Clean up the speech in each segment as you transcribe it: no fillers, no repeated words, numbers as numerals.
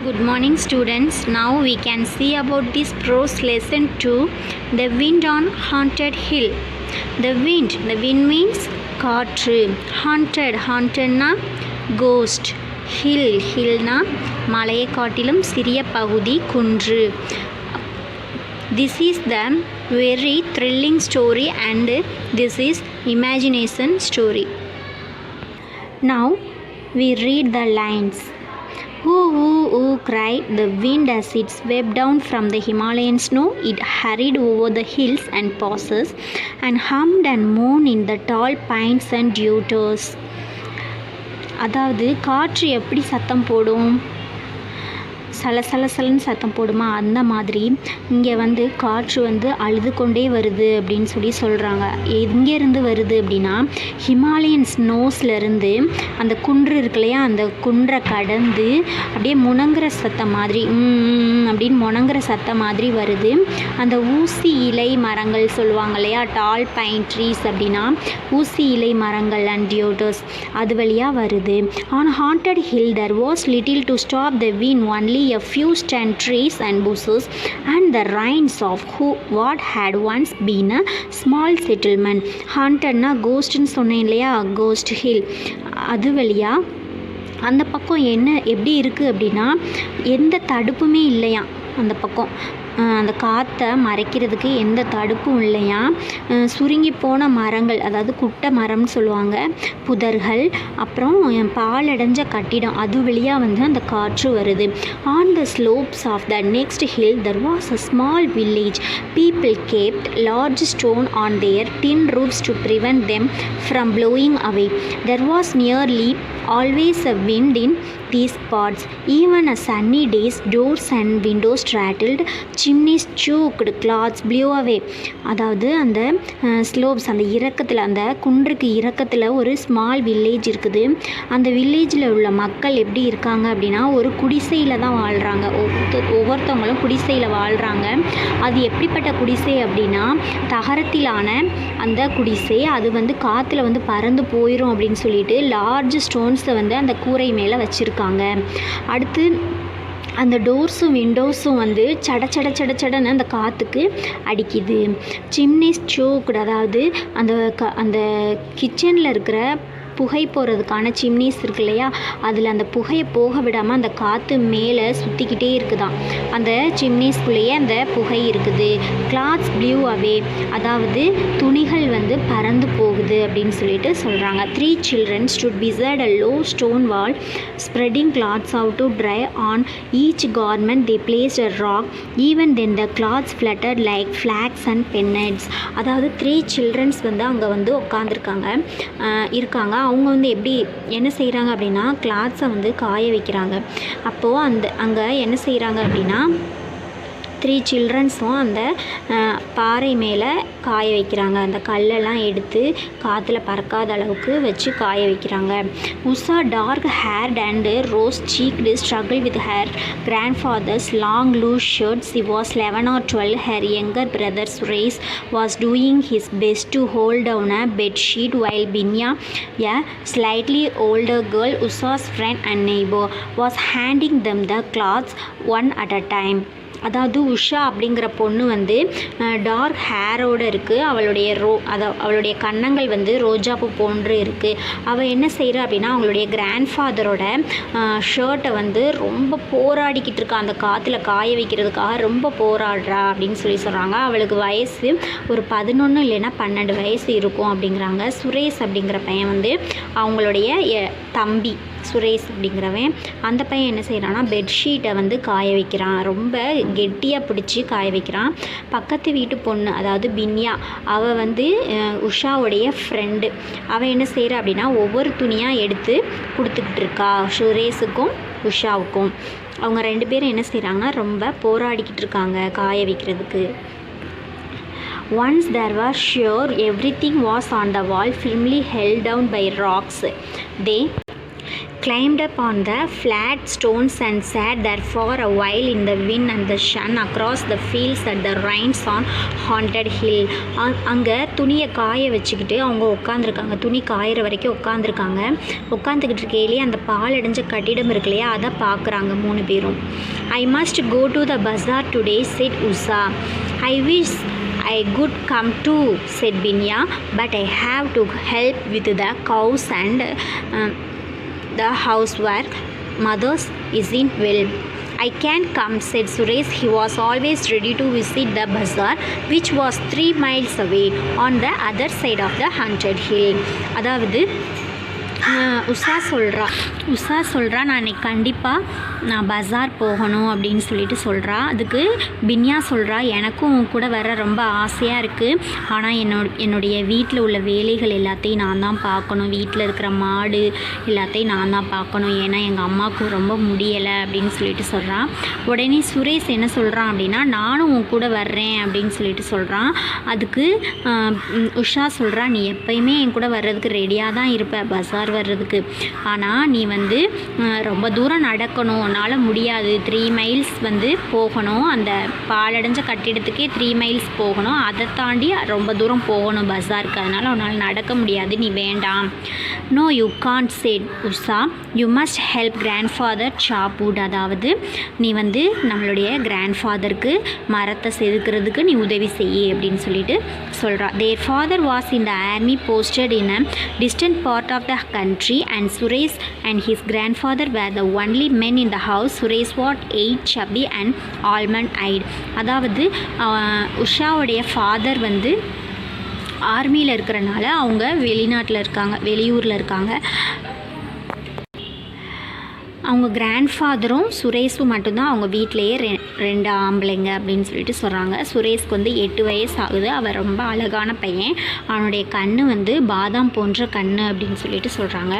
Good morning students. Now we can see about this prose lesson 2, The Wind on Haunted Hill. The wind means காற்று. Hauntedனா ghost. Hillனா மலையை காட்டிலும் சிறிய பகுதி குன்று. This is the very thrilling story and this is imagination story. Now we read the lines. Ooh, ooh, ooh, cried the wind as it swept down from the Himalayan snow. It hurried over the hills and passes and hummed and moaned in the tall pines and dews. அதாவது காற்று எப்படி சத்தம் போடும், சலசலன்னு சத்தம் போடுமா, அந்த மாதிரி இங்கே காற்று அழுது கொண்டே வருது அப்படின்னு சொல்கிறாங்க. எங்கேருந்து வருது அப்படின்னா ஹிமாலயன் ஸ்னோஸ்லேருந்து அந்த குன்று இருக்கு இல்லையா, அந்த குன்றை கடந்து அப்படியே முணங்குற சத்தம் மாதிரி அப்படின்னு முணங்குற சத்தம் மாதிரி வருது. அந்த ஊசி இலை மரங்கள் சொல்லுவாங்க இல்லையா, டால் பைன் ட்ரீஸ் அப்படின்னா ஊசி இலை மரங்கள் அண்ட் டியோட்டர்ஸ், அது வழியாக வருது. On haunted hill there was little to stop the wind, only a few stand trees and bushes and the ruins of what had once been a small settlement. Hauntedனா கோஸ்ட்னு சொன்னேன் இல்லையா, cost hill. அது வழியா அந்த பக்கம் எப்படி இருக்குது அப்படின்னா எந்த தடுப்புமே இல்லையா அந்த பக்கம். அந்த காற்றை மறைக்கிறதுக்கு எந்த தடுப்பும் இல்லையா. சுருங்கி போன மரங்கள், அதாவது குட்டை மரம்னு சொல்லுவாங்க, புதர்கள், அப்புறம் பாலடைஞ்ச கட்டிடம், அது வழியாக அந்த காற்று வருது. On the slopes of the next hill there was a small village. People kept large stone on their tin roofs to prevent them from blowing away. There was nearly always a wind in these parts. Even on sunny days, doors and windows rattled, chimneys choked, clouds blew away. அதாவது அந்த slopes, அந்த இறக்கத்தில், அந்த குன்றுக்கு இறக்கத்தில் ஒரு small village இருக்குது. அந்த வில்லேஜில் உள்ள மக்கள் எப்படி இருக்காங்க அப்படின்னா ஒரு குடிசையில் தான் வாழ்கிறாங்க. ஒவ்வொருத்தவங்களும் குடிசையில் வாழ்கிறாங்க. அது எப்படிப்பட்ட குடிசை அப்படின்னா தகரத்திலான அந்த குடிசை. அது காற்றுல பறந்து போயிடும் அப்படின்னு சொல்லிட்டு லார்ஜ் ஸ்டோன்ஸை அந்த கூரை மேலே வச்சுருக்காங்க. அடுத்து அந்த டோர்ஸும் விண்டோஸும் சடன்னு அந்த காற்றுக்கு அடிக்குது. சிம்னிஸ் சோக்டு, அதாவது அந்த கிச்சனில் இருக்கிற புகை போகிறதுக்கான சிம்னிஸ் இருக்கு இல்லையா, அதில் அந்த புகையை போக விடாமல் அந்த காற்று மேலே சுற்றிக்கிட்டே இருக்குதாம். அந்த சிம்னிஸ்குள்ளேயே அந்த புகை இருக்குது. கிளாத்ஸ் ப்ளூ அவே, அதாவது துணிகள் பறந்து போகுது அப்படின்னு சொல்லிட்டு சொல்கிறாங்க. 3 children stood beside a low stone wall, spreading cloths out to dry. On each garment they placed a rock. Even then the cloths fluttered like flags and pennants. அதாவது 3 childrens அங்கே உட்காந்துருக்காங்க இருக்காங்க. அவங்க எப்படி என்ன செய்கிறாங்க அப்படின்னா கிளாத்ஸை காய வைக்கிறாங்க. அப்போது அங்கே என்ன செய்கிறாங்க அப்படின்னா 3 childrenஸும் அந்த பாறை மேலே காய வைக்கிறாங்க. அந்த கல்லெல்லாம் எடுத்து காற்றுல பறக்காத அளவுக்கு வச்சு காய வைக்கிறாங்க. Usha dark haired and rose cheeked struggled with her grandfather's long loose shirts. She was 11 or 12. Her younger brother Suresh was doing his best to hold down a bed sheet while Binya, a slightly older girl, Usha's friend and neighbor, was handing them the cloths one at a time. அதாவது உஷா அப்படிங்கிற பொண்ணு dark ஹேரோடு இருக்குது. அவளுடைய கன்னங்கள் ரோஜாப்பூ போன்று இருக்குது. அவள் என்ன செய்கிறா அப்படின்னா அவங்களுடைய கிராண்ட்ஃபாதரோட ஷர்ட்டை ரொம்ப போராடிக்கிட்டு இருக்கா. அந்த காற்றுல காய வைக்கிறதுக்காக ரொம்ப போராடுறா அப்படின்னு சொல்கிறாங்க. அவளுக்கு வயசு ஒரு 11 இல்லைன்னா 12 வயசு இருக்கும் அப்படிங்கிறாங்க. சுரேஷ் அப்படிங்கிற பையன் அவங்களுடைய தம்பி சுரேஷ் அப்படிங்கிறவன். அந்த பையன் என்ன செய்கிறான்னா பெட்ஷீட்டை காய வைக்கிறான். ரொம்ப கெட்டியாக பிடிச்சி காய வைக்கிறான். பக்கத்து வீட்டு பொண்ணு, அதாவது பின்யா, அவள் உஷாவுடைய ஃப்ரெண்டு. அவள் என்ன செய்கிறா அப்படின்னா ஒவ்வொரு துணியாக எடுத்து கொடுத்துக்கிட்டு இருக்கா சுரேஷுக்கும் உஷாவுக்கும். அவங்க 2 பேரும் என்ன செய்கிறாங்கன்னா ரொம்ப போராடிக்கிட்டு இருக்காங்க காய வைக்கிறதுக்கு. Once there was sure everything was on the wall, firmly held down by rocks. They climbed up on the flat stones and sat there for a while in the wind and the sun across the fields at the rains on haunted hill. அங்கே துணியை காய வச்சுக்கிட்டு அவங்க உட்காந்துருக்காங்க, துணி காயிற வரைக்கும் உட்காந்துருக்காங்க. உட்காந்துக்கிட்டு இருக்கையிலே அந்த பால் அடைஞ்ச கட்டிடம் இருக்கு இல்லையா, அதை பார்க்குறாங்க 3 பேரும். I must go to the bazaar today, said Usha. I wish I could come too, said Binya, but I have to help with the cows and the housework. Mother's isn't well. I can't come, said Suresh. He was always ready to visit the bazaar, which was 3 miles away on the other side of the haunted hill. அதாவது உஷா சொல்கிறா நான் இன்னைக்கு கண்டிப்பாக பஜார் போகணும் அப்படின்னு சொல்லிட்டு சொல்கிறா. அதுக்கு பின்யா சொல்கிறா, எனக்கும் உன் கூட வர ரொம்ப ஆசையாக இருக்குது, ஆனால் என்னுடைய வீட்டில் உள்ள வேலைகள் எல்லாத்தையும் நான் தான் பார்க்கணும், வீட்டில் இருக்கிற மாடு எல்லாத்தையும் நான் தான் பார்க்கணும், ஏன்னா எங்கள் அம்மாவுக்கு ரொம்ப முடியலை அப்படின்னு சொல்லிட்டு சொல்கிறான். உடனே சுரேஷ் என்ன சொல்கிறான் அப்படின்னா, நானும் உன் கூட வர்றேன் அப்படின்னு சொல்லிட்டு சொல்கிறான். அதுக்கு உஷா சொல்கிறா, நீ எப்பயுமே என் கூட வர்றதுக்கு ரெடியாக தான் இருப்ப பஜார் வர்றதுக்கு, ஆனால் நீ ரொம்ப தூரம் நடக்கணும், உன்னால் முடியாது, 3 மைல்ஸ் போகணும், அந்த பாலடைஞ்ச கட்டிடத்துக்கே 3 மைல்ஸ் போகணும், அதை தாண்டி ரொம்ப தூரம் போகணும் பஜாருக்கு, அதனால் உன்னால் நடக்க முடியாது, நீ வேண்டாம். No you can't, said Usha. You must help grandfather chop wood. அதாவது நீ நம்மளுடைய கிராண்ட்ஃபாதருக்கு மரத்தை செதுக்கிறதுக்கு நீ உதவி செய்யி அப்படின்னு சொல்லிட்டு சொல்கிறா. Their father was in the army posted in a distant part of the country and Suresh and his grandfather were the only men in the house. Suresh was 8, chubby and almond-eyed. அதாவது உஷாவுடைய father ஆர்மியில் இருக்கிறனால அவங்க வெளியூரில் இருக்காங்க. அவங்க கிராண்ட்ஃபாதரும் சுரேஷும் மட்டும்தான் அவங்க வீட்டிலையே 2 ஆம்பளைங்க அப்படின்னு சொல்லிட்டு சொல்கிறாங்க. சுரேஷ்க்கு 8 வயசு ஆகுது, அவன் ரொம்ப அழகான பையன், அவனுடைய கண் பாதாம் போன்ற கண் அப்படின்னு சொல்லிட்டு சொல்கிறாங்க.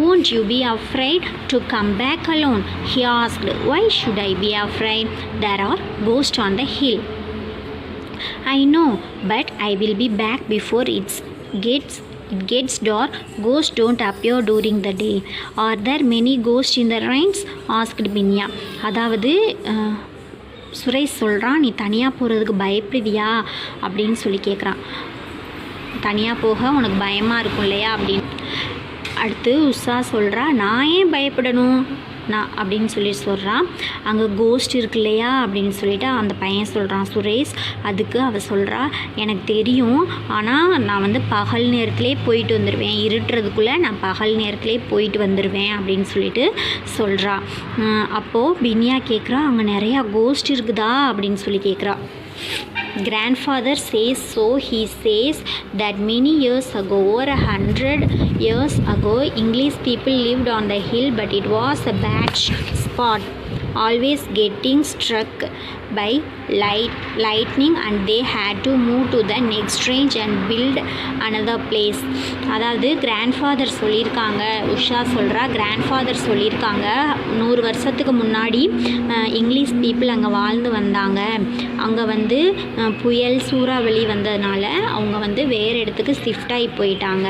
Won't you be afraid to come back alone? He asked. Why should I be afraid? There are ghosts on the hill. I know, but I will be back before it gets dark. Ghosts don't appear during the day. Are there many ghosts in the rains? asked Binya. அதாவது சுரேஷ் சொல்கிறான், நீ தனியாக போகிறதுக்கு பயப்படுவியா அப்படின்னு சொல்லி கேட்குறான். தனியாக போக உனக்கு பயமாக இருக்கும் இல்லையா அப்படின்னு. அடுத்து உஷா சொல்கிறா, நான் ஏன் பயப்படணும் அப்படின்னு சொல்லி சொல்கிறான். அங்கே கோஸ்ட் இருக்கு இல்லையா அப்படின்னு சொல்லிட்டு அந்த பையன் சொல்கிறான் சுரேஷ். அதுக்கு அவள் சொல்கிறா, எனக்கு தெரியும், ஆனால் நான் பகல் நேரத்திலே போயிட்டு வந்துடுவேன், இருட்டுறதுக்குள்ளே நான் பகல் நேரத்திலே போயிட்டு வந்துடுவேன் அப்படின்னு சொல்லிட்டு சொல்கிறா. அப்போது பின்யா கேட்குறா, அங்கே நிறையா கோஸ்ட் இருக்குதா அப்படின்னு சொல்லி கேட்குறா. Grandfather says so. He says that many years ago, over 100 years ago, English people lived on the hill, but it was a bad spot, always getting struck by lightning, and they had to move to the next range and build another place. அதாவது grandfather சொல்லியிருக்காங்க, உஷா சொல்கிறா, grandfather சொல்லியிருக்காங்க 100 வருஷத்துக்கு முன்னாடி English people அங்கே வாழ்ந்து வந்தாங்க, அங்கே புயல் சூறாவளி வந்ததுனால அவங்க வேறு இடத்துக்கு ஷிஃப்ட் ஆகி போயிட்டாங்க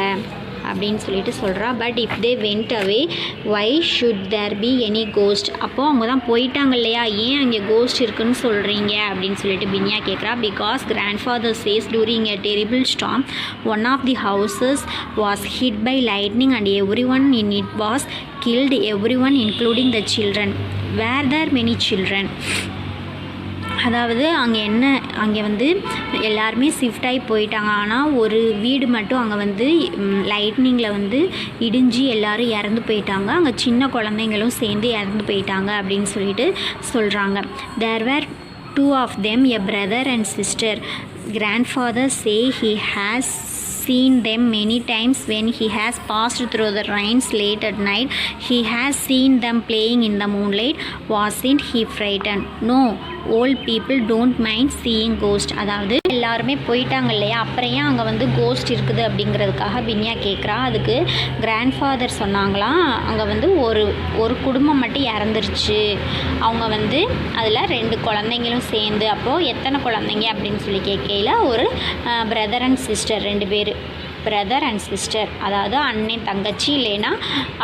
அப்படின்னு சொல்லிட்டு சொல்கிறா. But if they went away why should there be any ghost? அப்போது அவங்க தான் போயிட்டாங்க இல்லையா, ஏன் அங்கே கோஸ்ட் இருக்குன்னு சொல்கிறீங்க அப்படின்னு சொல்லிட்டு பின்யா கேட்குறா. Because grandfather says during a terrible storm one of the houses was hit by lightning and everyone in it was killed, everyone including the children. Were there many children? அதாவது அங்கே எல்லாருமே shift ஆகி போயிட்டாங்க, ஆனால் ஒரு வீடு மட்டும் அங்கே லைட்னிங்கில் இடிஞ்சு எல்லோரும் இறந்து போயிட்டாங்க, அங்கே சின்ன குழந்தைங்களும் சேர்ந்து இறந்து போயிட்டாங்க அப்படின்னு சொல்லிட்டு சொல்கிறாங்க. தேர் வேர் 2 of them, a brother and sister. Grandfather say he has seen them many times when he has passed through the rains late at night. He has seen them playing in the moonlight. Wasn't he frightened? No, old people don't mind seeing ghost. அதாவது எல்லாருமே போயிட்டாங்க இல்லையா, அப்புறம் ஏன் அங்கே cost இருக்குது அப்படிங்கிறதுக்காக பின்யா கேட்குறா. அதுக்கு கிராண்ட்ஃபாதர் சொன்னாங்களாம், அங்கே ஒரு குடும்பம் மட்டும் இறந்துருச்சு, அவங்க அதில் 2 குழந்தைங்களும் சேர்ந்து. அப்போது எத்தனை குழந்தைங்க அப்படின்னு சொல்லி கேட்கையில் ஒரு பிரதர் அண்ட் சிஸ்டர் 2 பேர் பிரதர் அண்ட் சிஸ்டர், அதாவது அண்ணன் தங்கச்சி இல்லைன்னா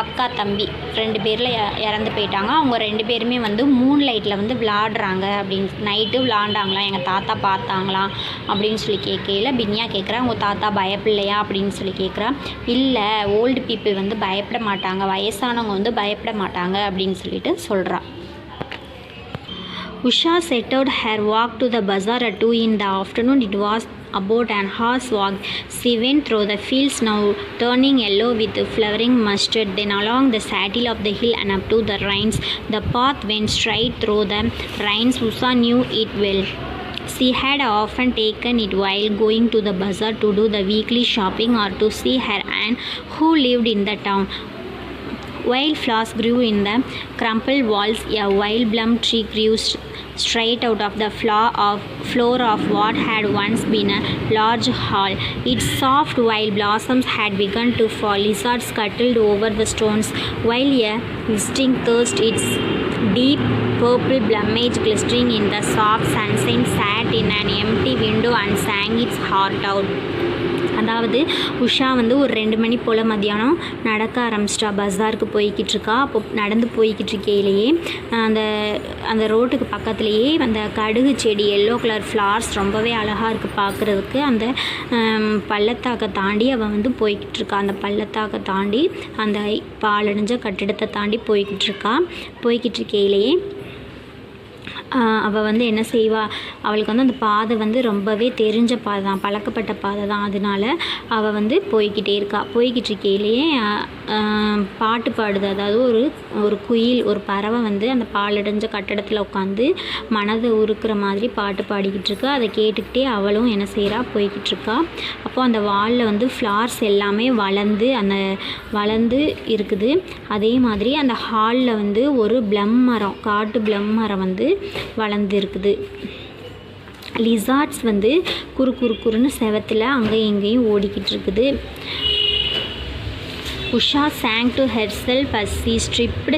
அக்கா தம்பி 2 பேரில் இறந்து போயிட்டாங்க. அவங்க 2 பேருமே வந்து மூன் லைட்டில் வந்து விளாடுறாங்க அப்படின்னு நைட்டு விளாண்டாங்களாம், எங்கள் தாத்தா பார்த்தாங்களாம் அப்படின்னு சொல்லி கேட்கல பின்யா கேட்குறா உங்கள் தாத்தா பயப்படலையா அப்படின்னு சொல்லி கேட்குறா. இல்லை, ஓல்டு பீப்புள் வந்து பயப்பட மாட்டாங்க, வயசானவங்க வந்து பயப்பட மாட்டாங்க அப்படின்னு சொல்லிட்டு சொல்கிறா. Usha set out her walk to the bazaar at 2 in the afternoon. It was about an hour's walk. She went through the fields now turning yellow with flowering mustard, then along the saddle of the hill and up to the rains. The path went straight through the rains. Usha knew it well. She had often taken it while going to the bazaar to do the weekly shopping or to see her aunt who lived in the town. Wildflowers grew in the crumpled walls. A wild plum tree grew straight out of the floor of what had once been a large hall. Its soft wild blossoms had begun to fall. Lizards scuttled over the stones, while a visiting thirst, its deep purple plumage glistening in the soft sunshine, sat in an empty window and sang its heart out. அதாவது உஷா வந்து ஒரு 2 மணி போல் மத்தியானம் நடக்க ஆரம்பிச்சிட்டா. பஸாருக்கு போய்கிட்டு இருக்கா. அப்போ நடந்து போய்கிட்டு இருக்கையிலேயே அந்த ரோட்டுக்கு பக்கத்துலேயே அந்த கடுகு செடி, எல்லோ கலர் ஃப்ளார்ஸ் ரொம்பவே அழகாக இருக்குது பார்க்குறதுக்கு. அந்த பள்ளத்தாக்கை தாண்டி அவள் வந்து போய்கிட்டு இருக்கா. அந்த பள்ளத்தாக்கை தாண்டி அந்த பாலடைஞ்ச கட்டிடத்தை தாண்டி போய்கிட்டு இருக்கா. போய்கிட்டு இருக்கையிலேயே அவள் வந்து என்ன செய்வா, அவளுக்கு வந்து அந்த பாதை வந்து ரொம்பவே தெரிஞ்ச பாதை தான், பழக்கப்பட்ட பாதை தான். அதனால அவள் வந்து போய்கிட்டே இருக்கா. போய்கிட்டு இருக்கையிலேயே பாட்டு பாடுது. அதாவது ஒரு குயில், ஒரு பறவை வந்து அந்த பாலடைஞ்ச கட்டடத்தில் உட்காந்து மனதை உருக்குற மாதிரி பாட்டு பாடிக்கிட்டு இருக்கா. அதை கேட்டுக்கிட்டே அவளும் என்ன செய்கிறா, போய்கிட்டு இருக்கா. அப்போது அந்த வாலில் வந்து ஃப்ளார்ஸ் எல்லாமே வளர்ந்து இருக்குது. அதே மாதிரி அந்த ஹாலில் வந்து ஒரு ப்ளம் மரம், காட்டு ப்ளம் மரம் வந்து வளர்ந்து இருக்குது. லிசார்ட்ஸ் வந்து குறுன்னு செவத்தில் அங்கேயும் இங்கேயும் ஓடிக்கிட்டு இருக்குது. Usha sang to herself as she tripped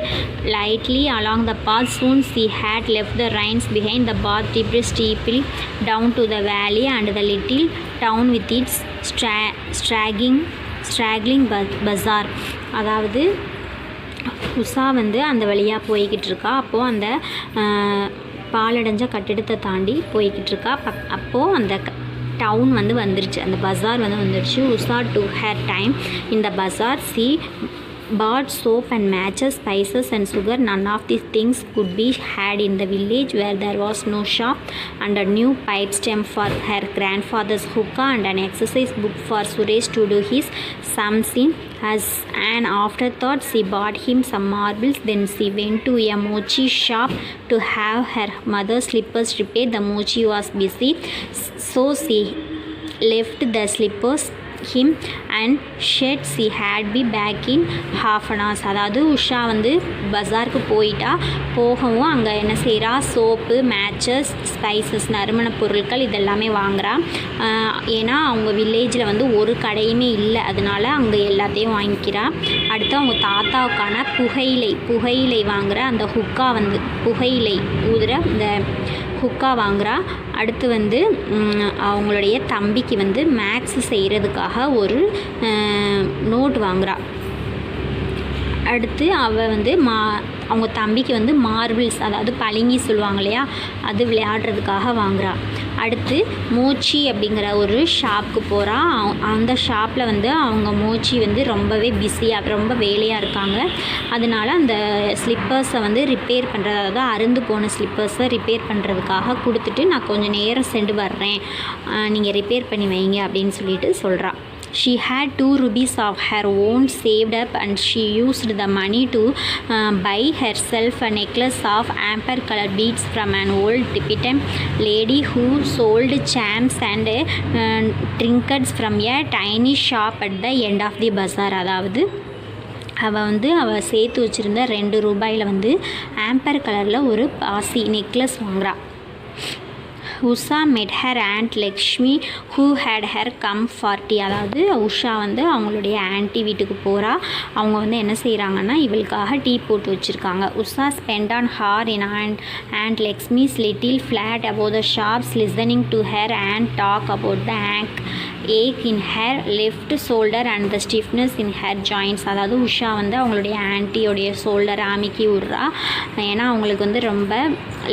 lightly along the path. Soon she had left the rains behind. The path dipped steeply down to the valley and the little town with its straggling bazaar. அதாவது உஷா வந்து அந்த வழியாக போய்கிட்டு இருக்கா. அப்போது அந்த பாலடைஞ்ச கட்டிடத்தை தாண்டி போய்கிட்டு இருக்கா. அப்போது அந்த டவுன் வந்து வந்துருச்சு, அந்த பஸார் வந்து வந்துருச்சு. Usha took her time in the bazaar. She bought soap and matches, spices and sugar. None of these things could be had in the village where there was no shop, and a new pipe stem for her grandfather's hookah and an exercise book for Suresh to do his sums in. As an afterthought, she bought him some marbles. Then she went to a mochi shop to have her mother's slippers repaired. The mochi was busy, so she left the slippers him and said she had be back in half an hour. அதாவது உஷா வந்து பஸாருக்கு போகவும் அங்கே என்ன செய்கிறா, soap, matches, spices, நறுமண பொருட்கள் இதெல்லாமே வாங்குறா. ஏன்னா அவங்க வில்லேஜில் வந்து ஒரு கடையுமே இல்லை, அதனால அங்கே எல்லாத்தையும் வாங்கிக்கிறா. அடுத்து அவங்க தாத்தாவுக்கான புகையிலை வாங்குகிற அந்த ஹுக்கா வந்து புகையிலை ஊதுற இந்த ஹுக்கா வாங்குறா. அடுத்து வந்து அவங்களுடைய தம்பிக்கு வந்து மேக்ஸ் செய்கிறதுக்காக ஒரு நோட் வாங்குறா. அடுத்து அவள் வந்து அவங்க தம்பிக்கு வந்து மார்பிள்ஸ், அதாவது பளிங்கி சொல்லுவாங்க இல்லையா, அது விளையாடுறதுக்காக வாங்குறா. அடுத்து மோச்சி அப்படிங்கிற ஒரு ஷாப்புக்கு போகிறா. அந்த ஷாப்பில் வந்து அவங்க மோச்சி வந்து ரொம்பவே பிஸியாக, ரொம்ப வேலையாக இருக்காங்க. அதனால அந்த ஸ்லிப்பர்ஸை வந்து ரிப்பேர் பண்ணுறது, அதாவது அருந்து போன ஸ்லிப்பர்ஸை ரிப்பேர் பண்ணுறதுக்காக கொடுத்துட்டு நான் கொஞ்சம் நேரம் சென்று வர்றேன், நீங்கள் ரிப்பேர் பண்ணி வைங்க அப்படின்னு சொல்லிட்டு சொல்கிறா. She had 2 rupees of her own saved up, and she used the money to buy herself a necklace of amber colored beads from an old Tibetan lady who sold charms and trinkets from a tiny shop at the end of the bazaar. அதாவது அவள் சேர்த்து வச்சுருந்த 2 ரூபாயில் வந்து Amber கலரில் ஒரு பாசி necklace வாங்குறா. Usha met her aunt Lakshmi who had her come for tea. அதாவது உஷா வந்து அவங்களுடைய ஆன்ட்டி வீட்டுக்கு போகிறா. அவங்க வந்து என்ன செய்கிறாங்கன்னா இவளுக்காக டீ போட்டு வச்சுருக்காங்க. Usha spent on her in aunt லக்ஷ்மி's little flat above the shops listening to her aunt talk about the ache in her left shoulder and the stiffness in her joints. அதாவது உஷா வந்து அவங்களுடைய ஆன்ட்டியோடைய ஷோல்டரை அமுக்கி விட்றா. ஏன்னா அவங்களுக்கு வந்து ரொம்ப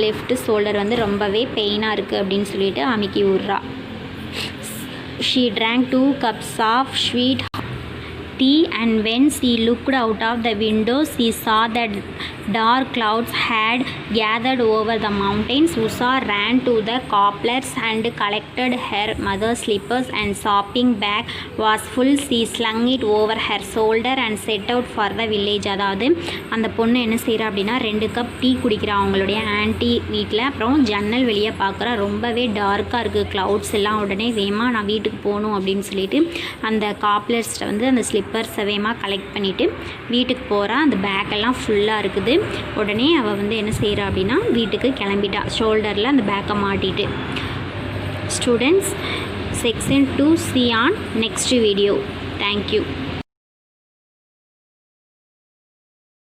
லெஃப்ட் ஷோல்டர் வந்து ரொம்பவே பெயினாக இருக்குது அப்படின்னு சொல்லிட்டு அமுக்கி விட்றா. She drank 2 cups of sweet tea and when she looked out of the window she saw that dark clouds had gathered over the mountains. Usha ran to the cobblers and collected her mother's slippers and shopping bag was full. She slung it over her shoulder and set out for the village. அதாவது அந்த பொண்ணு என்ன செய்கிறா அப்படின்னா 2 cup tea குடிக்கிறா அவங்களுடைய anti வீட்டில். அப்புறம் ஜன்னல் வெளியே பார்க்குறா, ரொம்பவே டார்க்காக இருக்குது க்ளவுட்ஸ் எல்லாம். உடனே வேமா நான் வீட்டுக்கு போகணும் அப்படின்னு சொல்லிட்டு அந்த காப்லர்ஸில் வந்து அந்த ஸ்லிப்பர்ஸை வேமா கலெக்ட் பண்ணிவிட்டு வீட்டுக்கு போகிறா. அந்த பேக்கெல்லாம் ஃபுல்லாக இருக்குது. உடனே அவள் வந்து என்ன செய்கிறா அப்படின்னா வீட்டுக்கு கிளம்பிட்டா, ஷோல்டரில் அந்த பேக்கை மாட்டிட்டு. Students, section 2 see on next video. Thank you.